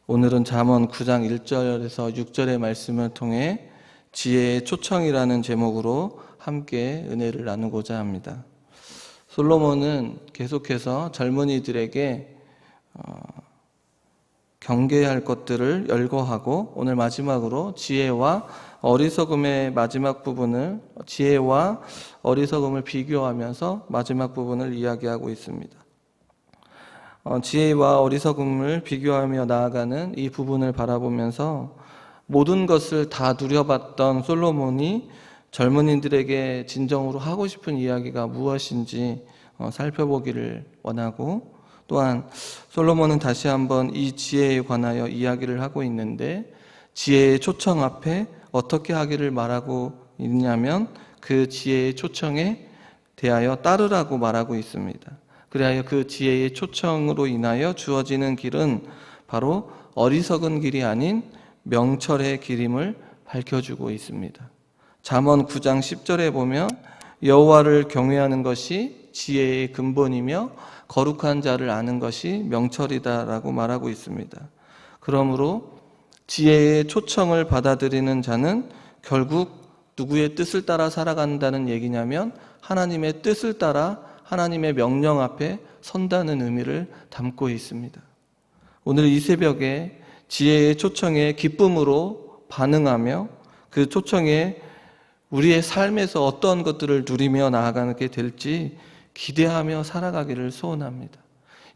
오늘은 잠언 9장 1절에서 6절의 말씀을 통해 지혜의 초청이라는 제목으로 함께 은혜를 나누고자 합니다. 솔로몬은 계속해서 젊은이들에게 경계해야 할 것들을 열거하고 오늘 마지막으로 지혜와 어리석음의 마지막 부분을 지혜와 어리석음을 비교하면서 마지막 부분을 이야기하고 있습니다. 지혜와 어리석음을 비교하며 나아가는 이 부분을 바라보면서 모든 것을 다 누려봤던 솔로몬이 젊은이들에게 진정으로 하고 싶은 이야기가 무엇인지 살펴보기를 원하고, 또한 솔로몬은 다시 한번 이 지혜에 관하여 이야기를 하고 있는데, 지혜의 초청 앞에 어떻게 하기를 말하고 있냐면 그 지혜의 초청에 대하여 따르라고 말하고 있습니다. 그리하여 그 지혜의 초청으로 인하여 주어지는 길은 바로 어리석은 길이 아닌 명철의 길임을 밝혀주고 있습니다. 잠언 9장 10절에 보면 여호와를 경외하는 것이 지혜의 근본이며 거룩한 자를 아는 것이 명철이다라고 말하고 있습니다. 그러므로 지혜의 초청을 받아들이는 자는 결국 누구의 뜻을 따라 살아간다는 얘기냐면 하나님의 뜻을 따라 하나님의 명령 앞에 선다는 의미를 담고 있습니다. 오늘 이 새벽에 지혜의 초청에 기쁨으로 반응하며 그 초청에 우리의 삶에서 어떤 것들을 누리며 나아가게 될지 기대하며 살아가기를 소원합니다.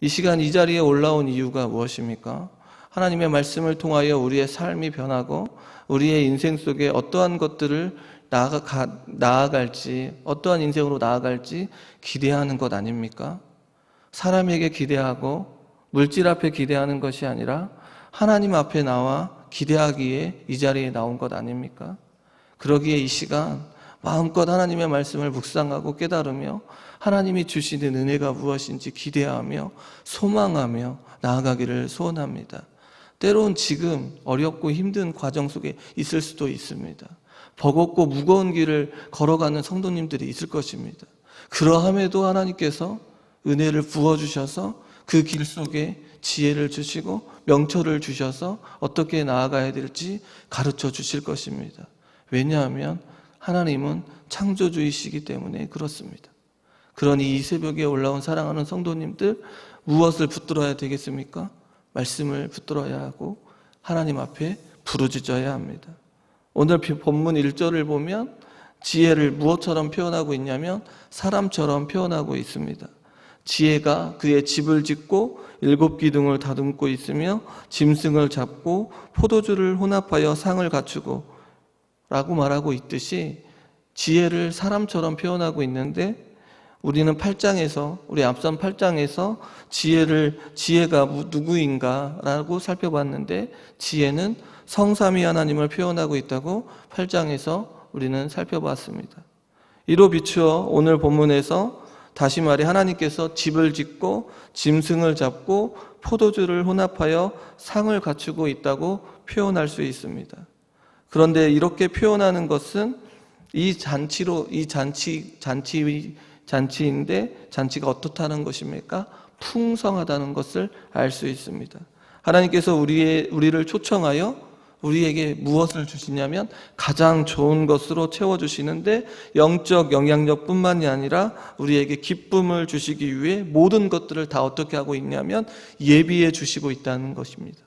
이 시간 이 자리에 올라온 이유가 무엇입니까? 하나님의 말씀을 통하여 우리의 삶이 변하고 우리의 인생 속에 어떠한 것들을 나아갈지, 어떠한 인생으로 나아갈지 기대하는 것 아닙니까? 사람에게 기대하고 물질 앞에 기대하는 것이 아니라 하나님 앞에 나와 기대하기에 이 자리에 나온 것 아닙니까? 그러기에 이 시간 마음껏 하나님의 말씀을 묵상하고 깨달으며 하나님이 주시는 은혜가 무엇인지 기대하며 소망하며 나아가기를 소원합니다. 때론 지금 어렵고 힘든 과정 속에 있을 수도 있습니다. 버겁고 무거운 길을 걸어가는 성도님들이 있을 것입니다. 그러함에도 하나님께서 은혜를 부어주셔서 그 길 속에 지혜를 주시고 명철을 주셔서 어떻게 나아가야 될지 가르쳐 주실 것입니다. 왜냐하면 하나님은 창조주이시기 때문에 그렇습니다. 그러니 이 새벽에 올라온 사랑하는 성도님들, 무엇을 붙들어야 되겠습니까? 말씀을 붙들어야 하고 하나님 앞에 부르짖어야 합니다. 오늘 본문 1절을 보면 지혜를 무엇처럼 표현하고 있냐면 사람처럼 표현하고 있습니다. 지혜가 그의 집을 짓고 7기둥을 다듬고 있으며 짐승을 잡고 포도주를 혼합하여 상을 갖추고 라고 말하고 있듯이 지혜를 사람처럼 표현하고 있는데, 우리는 8장에서, 우리 앞선 8장에서 지혜가 누구인가라고 살펴봤는데 지혜는 성삼위 하나님을 표현하고 있다고 8장에서 우리는 살펴봤습니다. 이로 비추어 오늘 본문에서 다시 말해 하나님께서 집을 짓고 짐승을 잡고 포도주를 혼합하여 상을 갖추고 있다고 표현할 수 있습니다. 그런데 이렇게 표현하는 것은 이 잔치인데 잔치가 어떻다는 것입니까? 풍성하다는 것을 알 수 있습니다. 하나님께서 우리를 초청하여 우리에게 무엇을 주시냐면 가장 좋은 것으로 채워주시는데 영적 영향력뿐만이 아니라 우리에게 기쁨을 주시기 위해 모든 것들을 다 어떻게 하고 있냐면 예비해 주시고 있다는 것입니다.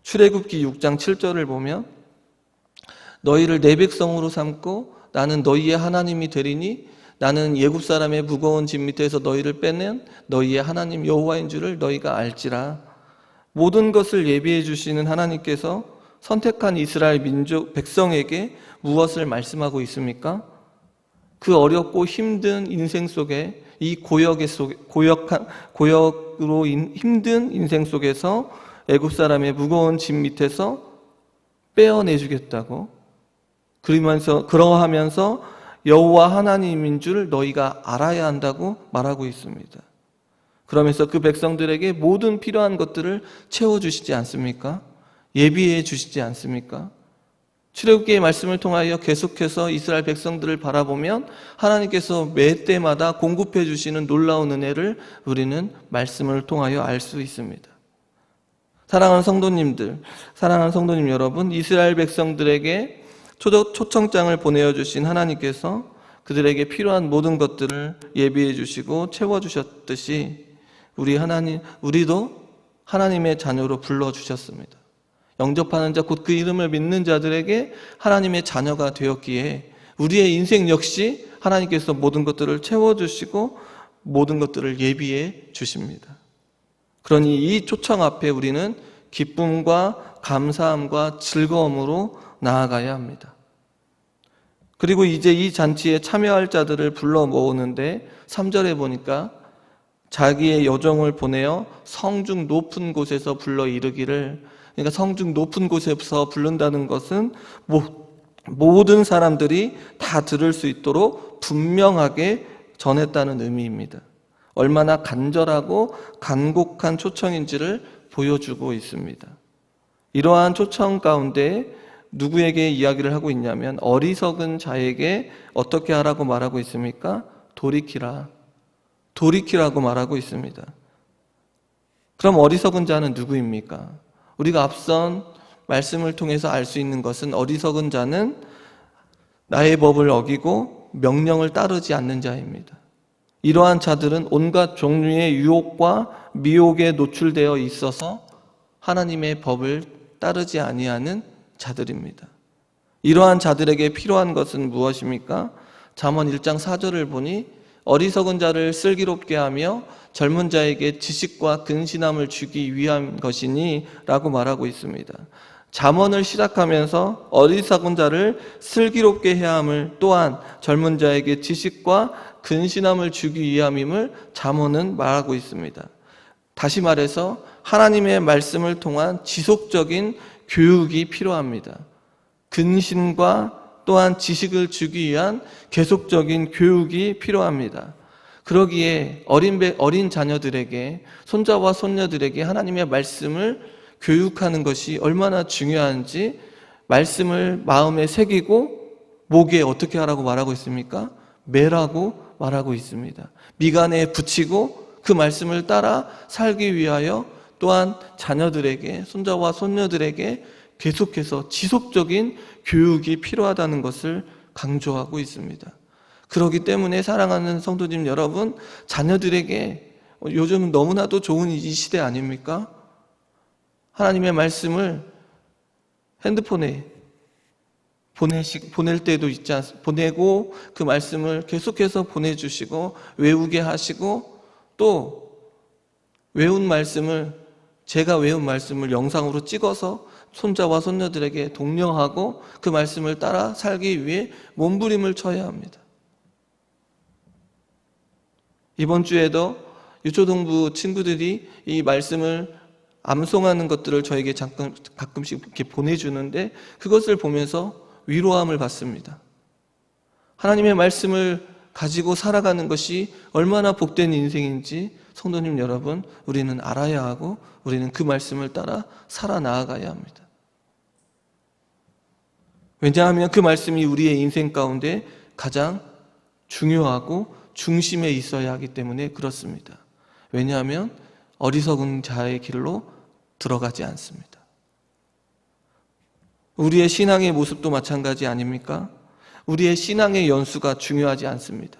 출애굽기 6장 7절을 보면 너희를 내 백성으로 삼고 나는 너희의 하나님이 되리니 나는 애굽 사람의 무거운 짐 밑에서 너희를 빼낸 너희의 하나님 여호와인 줄을 너희가 알지라. 모든 것을 예비해 주시는 하나님께서 선택한 이스라엘 민족 백성에게 무엇을 말씀하고 있습니까? 그 어렵고 힘든 인생 속에 이 고역으로 힘든 인생 속에서 애굽 사람의 무거운 짐 밑에서 빼어내 주겠다고, 그러하면서 여호와 하나님인 줄 너희가 알아야 한다고 말하고 있습니다. 그러면서 그 백성들에게 모든 필요한 것들을 채워주시지 않습니까? 예비해 주시지 않습니까? 출애굽기의 말씀을 통하여 계속해서 이스라엘 백성들을 바라보면 하나님께서 매 때마다 공급해 주시는 놀라운 은혜를 우리는 말씀을 통하여 알 수 있습니다. 사랑하는 성도님들, 사랑하는 성도님 여러분, 이스라엘 백성들에게 초청장을 보내주신 하나님께서 그들에게 필요한 모든 것들을 예비해 주시고 채워주셨듯이 우리도 하나님의 자녀로 불러주셨습니다. 영접하는 자, 곧 그 이름을 믿는 자들에게 하나님의 자녀가 되었기에 우리의 인생 역시 하나님께서 모든 것들을 채워주시고 모든 것들을 예비해 주십니다. 그러니 이 초청 앞에 우리는 기쁨과 감사함과 즐거움으로 나아가야 합니다. 그리고 이제 이 잔치에 참여할 자들을 불러 모으는데 3절에 보니까 자기의 여종을 보내어 성중 높은 곳에서 불러 이르기를, 그러니까 성중 높은 곳에서 부른다는 것은 모든 사람들이 다 들을 수 있도록 분명하게 전했다는 의미입니다. 얼마나 간절하고 간곡한 초청인지를 보여주고 있습니다. 이러한 초청 가운데 누구에게 이야기를 하고 있냐면 어리석은 자에게 어떻게 하라고 말하고 있습니까? 돌이키라고 말하고 있습니다. 그럼 어리석은 자는 누구입니까? 우리가 앞선 말씀을 통해서 알 수 있는 것은 어리석은 자는 나의 법을 어기고 명령을 따르지 않는 자입니다. 이러한 자들은 온갖 종류의 유혹과 미혹에 노출되어 있어서 하나님의 법을 따르지 아니하는 자들입니다. 이러한 자들에게 필요한 것은 무엇입니까? 잠언 1장 4절을 보니 어리석은 자를 슬기롭게 하며 젊은 자에게 지식과 근신함을 주기 위한 것이니 라고 말하고 있습니다. 잠언을 시작하면서 어리석은 자를 슬기롭게 해야 함을, 또한 젊은 자에게 지식과 근신함을 주기 위함임을 잠언은 말하고 있습니다. 다시 말해서 하나님의 말씀을 통한 지속적인 교육이 필요합니다. 근신과 또한 지식을 주기 위한 계속적인 교육이 필요합니다. 그러기에 어린 자녀들에게, 손자와 손녀들에게 하나님의 말씀을 교육하는 것이 얼마나 중요한지 말씀을 마음에 새기고 목에 어떻게 하라고 말하고 있습니까? 매라고 말하고 있습니다. 미간에 붙이고 그 말씀을 따라 살기 위하여 또한 자녀들에게, 손자와 손녀들에게 계속해서 지속적인 교육이 필요하다는 것을 강조하고 있습니다. 그렇기 때문에 사랑하는 성도님 여러분, 자녀들에게 요즘 너무나도 좋은 이 시대 아닙니까? 하나님의 말씀을 핸드폰에 보낼 때도 있지 않습니까? 보내고 그 말씀을 계속해서 보내주시고 외우게 하시고 또 제가 외운 말씀을 영상으로 찍어서 손자와 손녀들에게 독려하고 그 말씀을 따라 살기 위해 몸부림을 쳐야 합니다. 이번 주에도 유초동부 친구들이 이 말씀을 암송하는 것들을 저에게 가끔씩 이렇게 보내주는데 그것을 보면서 위로함을 받습니다. 하나님의 말씀을 가지고 살아가는 것이 얼마나 복된 인생인지 성도님 여러분, 우리는 알아야 하고 우리는 그 말씀을 따라 살아나가야 합니다. 왜냐하면 그 말씀이 우리의 인생 가운데 가장 중요하고 중심에 있어야 하기 때문에 그렇습니다. 왜냐하면 어리석은 자의 길로 들어가지 않습니다. 우리의 신앙의 모습도 마찬가지 아닙니까? 우리의 신앙의 연수가 중요하지 않습니다.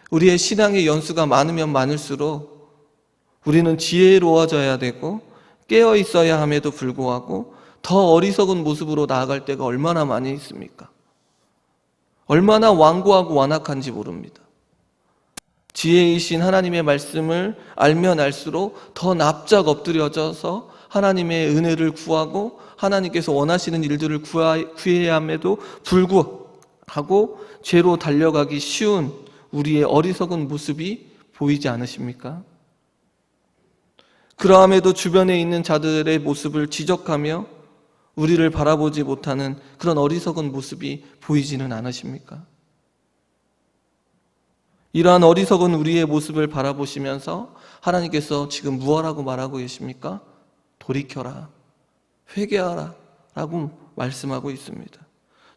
우리의 신앙의 연수가 많으면 많을수록 우리는 지혜로워져야 되고 깨어 있어야 함에도 불구하고 더 어리석은 모습으로 나아갈 때가 얼마나 많이 있습니까? 얼마나 완고하고 완악한지 모릅니다. 지혜이신 하나님의 말씀을 알면 알수록 더 납작 엎드려져서 하나님의 은혜를 구하고 하나님께서 원하시는 일들을 구해야 함에도 불구하고 죄로 달려가기 쉬운 우리의 어리석은 모습이 보이지 않으십니까? 그러함에도 주변에 있는 자들의 모습을 지적하며 우리를 바라보지 못하는 그런 어리석은 모습이 보이지는 않으십니까? 이러한 어리석은 우리의 모습을 바라보시면서 하나님께서 지금 무엇라고 말하고 계십니까? 돌이켜라, 회개하라 라고 말씀하고 있습니다.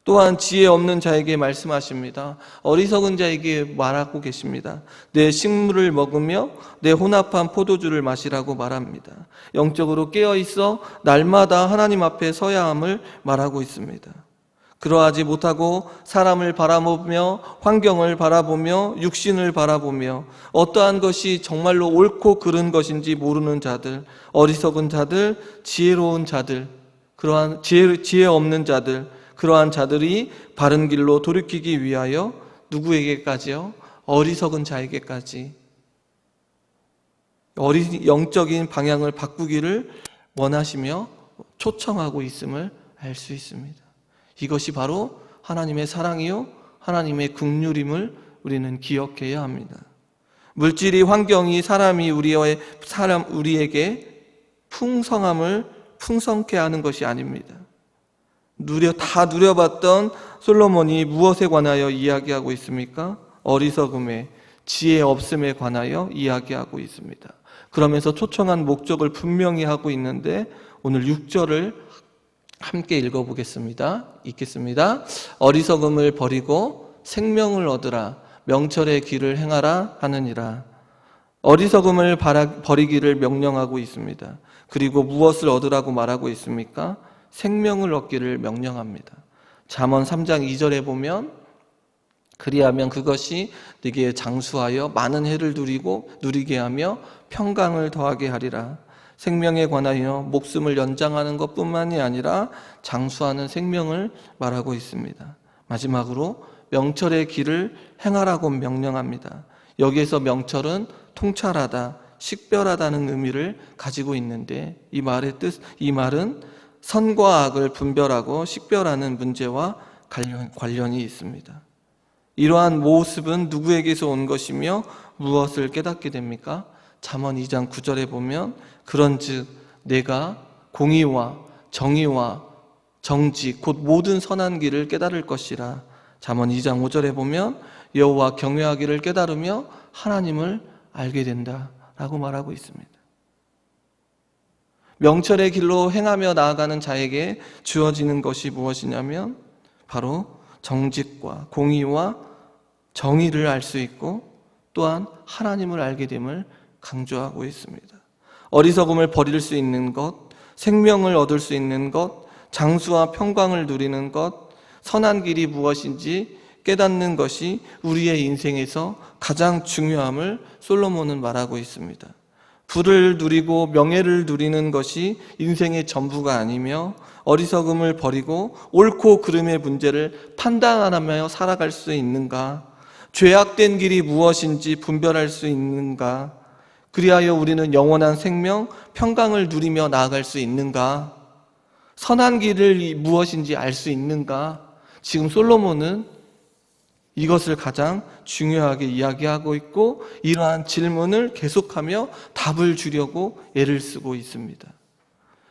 또한 지혜 없는 자에게 말씀하십니다. 어리석은 자에게 말하고 계십니다. 내 식물을 먹으며 내 혼합한 포도주를 마시라고 말합니다. 영적으로 깨어있어 날마다 하나님 앞에 서야 함을 말하고 있습니다. 그러하지 못하고 사람을 바라보며 환경을 바라보며 육신을 바라보며 어떠한 것이 정말로 옳고 그른 것인지 모르는 자들, 어리석은 자들, 지혜로운 자들, 그러한 지혜 없는 자들, 그러한 자들이 바른 길로 돌이키기 위하여 누구에게까지요? 어리석은 자에게까지 영적인 방향을 바꾸기를 원하시며 초청하고 있음을 알 수 있습니다. 이것이 바로 하나님의 사랑이요 하나님의 긍휼임을 우리는 기억해야 합니다. 물질이, 환경이, 사람이 우리에게 풍성케 하는 것이 아닙니다. 다 누려봤던 솔로몬이 무엇에 관하여 이야기하고 있습니까? 어리석음에, 지혜 없음에 관하여 이야기하고 있습니다. 그러면서 초청한 목적을 분명히 하고 있는데 오늘 6절을 함께 읽어보겠습니다. 읽겠습니다. 어리석음을 버리고 생명을 얻으라. 명철의 길을 행하라 하느니라. 어리석음을 버리기를 명령하고 있습니다. 그리고 무엇을 얻으라고 말하고 있습니까? 생명을 얻기를 명령합니다. 잠언 3장 2절에 보면 그리하면 그것이 네게 장수하여 많은 해를 누리게 하며 평강을 더하게 하리라. 생명에 관하여 목숨을 연장하는 것뿐만이 아니라 장수하는 생명을 말하고 있습니다. 마지막으로 명철의 길을 행하라고 명령합니다. 여기에서 명철은 통찰하다, 식별하다는 의미를 가지고 있는데 이 말은 선과 악을 분별하고 식별하는 문제와 관련이 있습니다. 이러한 모습은 누구에게서 온 것이며 무엇을 깨닫게 됩니까? 잠언 2장 9절에 보면 그런즉 내가 공의와 정의와 정직 곧 모든 선한 길을 깨달을 것이라. 잠언 2장 5절에 보면 여호와 경외하기를 깨달으며 하나님을 알게 된다라고 말하고 있습니다. 명철의 길로 행하며 나아가는 자에게 주어지는 것이 무엇이냐면 바로 정직과 공의와 정의를 알 수 있고 또한 하나님을 알게 됨을 강조하고 있습니다. 어리석음을 버릴 수 있는 것, 생명을 얻을 수 있는 것, 장수와 평강을 누리는 것, 선한 길이 무엇인지 깨닫는 것이 우리의 인생에서 가장 중요함을 솔로몬은 말하고 있습니다. 부를 누리고 명예를 누리는 것이 인생의 전부가 아니며 어리석음을 버리고 옳고 그름의 문제를 판단하며 살아갈 수 있는가? 죄악된 길이 무엇인지 분별할 수 있는가? 그리하여 우리는 영원한 생명, 평강을 누리며 나아갈 수 있는가? 선한 길을 무엇인지 알 수 있는가? 지금 솔로몬은 이것을 가장 중요하게 이야기하고 있고 이러한 질문을 계속하며 답을 주려고 애를 쓰고 있습니다.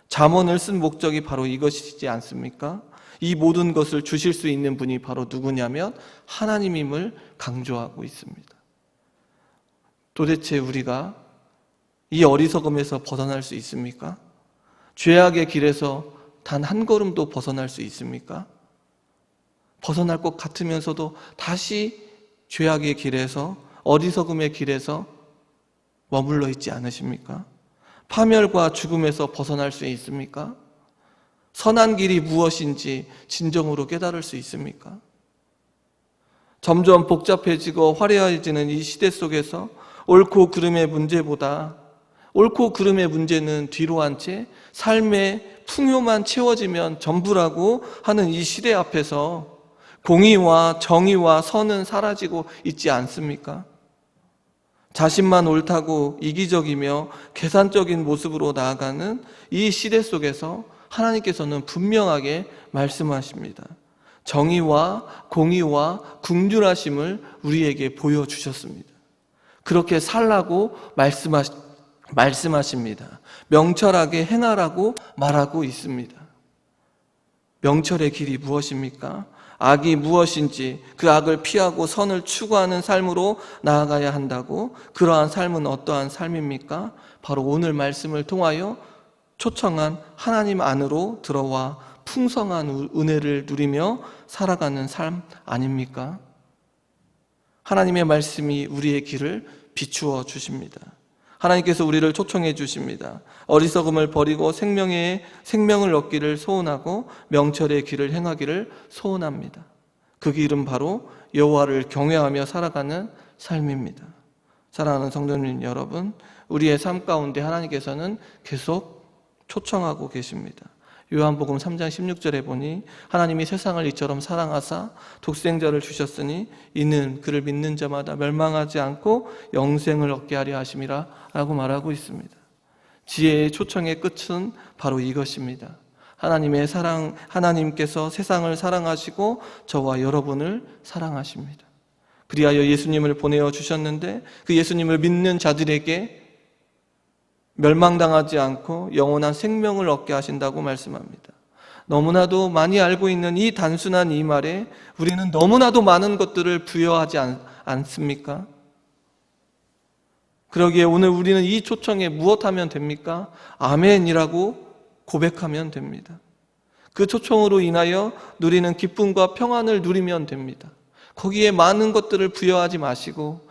잠언을 쓴 목적이 바로 이것이지 않습니까? 이 모든 것을 주실 수 있는 분이 바로 누구냐면 하나님임을 강조하고 있습니다. 도대체 우리가 이 어리석음에서 벗어날 수 있습니까? 죄악의 길에서 단 한 걸음도 벗어날 수 있습니까? 벗어날 것 같으면서도 다시 죄악의 길에서 어리석음의 길에서 머물러 있지 않으십니까? 파멸과 죽음에서 벗어날 수 있습니까? 선한 길이 무엇인지 진정으로 깨달을 수 있습니까? 점점 복잡해지고 화려해지는 이 시대 속에서 옳고 그름의 문제보다 옳고 그름의 문제는 뒤로 한 채 삶의 풍요만 채워지면 전부라고 하는 이 시대 앞에서 공의와 정의와 선은 사라지고 있지 않습니까? 자신만 옳다고 이기적이며 계산적인 모습으로 나아가는 이 시대 속에서 하나님께서는 분명하게 말씀하십니다. 정의와 공의와 긍휼하심을 우리에게 보여주셨습니다. 그렇게 살라고 말씀하십니다. 명철하게 행하라고 말하고 있습니다. 명철의 길이 무엇입니까? 악이 무엇인지 그 악을 피하고 선을 추구하는 삶으로 나아가야 한다고. 그러한 삶은 어떠한 삶입니까? 바로 오늘 말씀을 통하여 초청한 하나님 안으로 들어와 풍성한 은혜를 누리며 살아가는 삶 아닙니까? 하나님의 말씀이 우리의 길을 비추어 주십니다. 하나님께서 우리를 초청해 주십니다. 어리석음을 버리고 생명을 얻기를 소원하고 명철의 길을 행하기를 소원합니다. 그 길은 바로 여호와를 경외하며 살아가는 삶입니다. 사랑하는 성도님 여러분, 우리의 삶 가운데 하나님께서는 계속 초청하고 계십니다. 요한복음 3장 16절에 보니 하나님이 세상을 이처럼 사랑하사 독생자를 주셨으니 이는 그를 믿는 자마다 멸망하지 않고 영생을 얻게 하려 하심이라 라고 말하고 있습니다. 지혜의 초청의 끝은 바로 이것입니다. 하나님께서 세상을 사랑하시고 저와 여러분을 사랑하십니다. 그리하여 예수님을 보내어 주셨는데 그 예수님을 믿는 자들에게 멸망당하지 않고 영원한 생명을 얻게 하신다고 말씀합니다. 너무나도 많이 알고 있는 이 단순한 이 말에 우리는 너무나도 많은 것들을 부여하지 않습니까? 그러기에 오늘 우리는 이 초청에 무엇하면 됩니까? 아멘이라고 고백하면 됩니다. 그 초청으로 인하여 누리는 기쁨과 평안을 누리면 됩니다. 거기에 많은 것들을 부여하지 마시고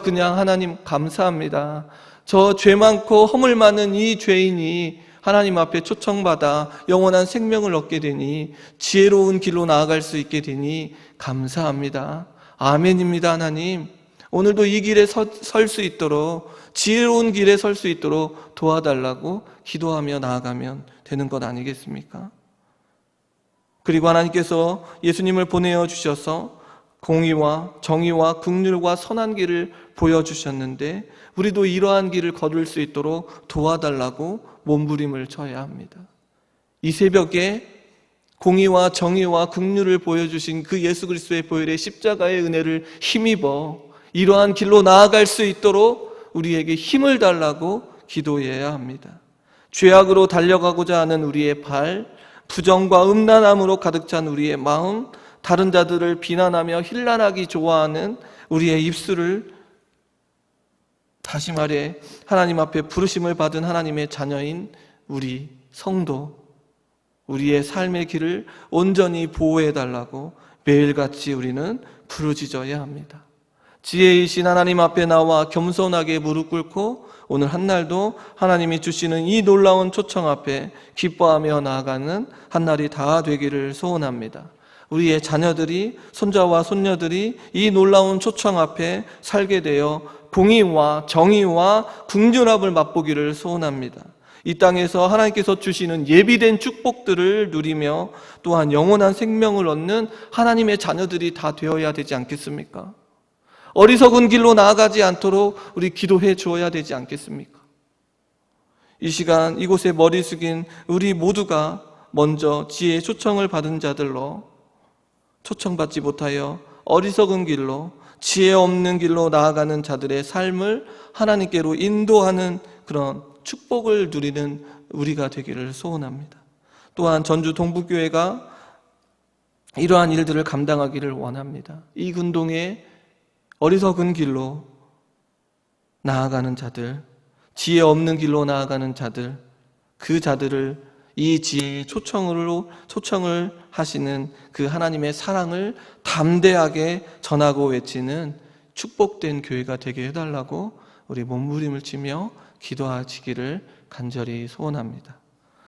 그냥 하나님 감사합니다. 저 죄 많고 허물 많은 이 죄인이 하나님 앞에 초청받아 영원한 생명을 얻게 되니 지혜로운 길로 나아갈 수 있게 되니 감사합니다. 아멘입니다. 하나님, 오늘도 이 길에 설 수 있도록, 지혜로운 길에 설 수 있도록 도와달라고 기도하며 나아가면 되는 것 아니겠습니까? 그리고 하나님께서 예수님을 보내어 주셔서 공의와 정의와 긍휼과 선한 길을 보여주셨는데 우리도 이러한 길을 걸을 수 있도록 도와달라고 몸부림을 쳐야 합니다. 이 새벽에 공의와 정의와 긍휼을 보여주신 그 예수 그리스도의 보혈의 십자가의 은혜를 힘입어 이러한 길로 나아갈 수 있도록 우리에게 힘을 달라고 기도해야 합니다. 죄악으로 달려가고자 하는 우리의 발, 부정과 음란함으로 가득 찬 우리의 마음, 다른 자들을 비난하며 힐난하기 좋아하는 우리의 입술을 다시 말해 하나님 앞에 부르심을 받은 하나님의 자녀인 우리 성도, 우리의 삶의 길을 온전히 보호해달라고 매일같이 우리는 부르짖어야 합니다. 지혜이신 하나님 앞에 나와 겸손하게 무릎 꿇고 오늘 한날도 하나님이 주시는 이 놀라운 초청 앞에 기뻐하며 나아가는 한날이 다 되기를 소원합니다. 우리의 자녀들이, 손자와 손녀들이 이 놀라운 초청 앞에 살게 되어 공의와 정의와 긍휼함을 맛보기를 소원합니다. 이 땅에서 하나님께서 주시는 예비된 축복들을 누리며 또한 영원한 생명을 얻는 하나님의 자녀들이 다 되어야 되지 않겠습니까? 어리석은 길로 나아가지 않도록 우리 기도해 주어야 되지 않겠습니까? 이 시간 이곳에 머리 숙인 우리 모두가 먼저 지혜의 초청을 받은 자들로 초청받지 못하여 어리석은 길로 지혜 없는 길로 나아가는 자들의 삶을 하나님께로 인도하는 그런 축복을 누리는 우리가 되기를 소원합니다. 또한 전주 동부교회가 이러한 일들을 감당하기를 원합니다. 이 근동에 어리석은 길로 나아가는 자들, 지혜 없는 길로 나아가는 자들, 그 자들을 이 지혜의 초청을 하시는 그 하나님의 사랑을 담대하게 전하고 외치는 축복된 교회가 되게 해달라고 우리 몸부림을 치며 기도하시기를 간절히 소원합니다.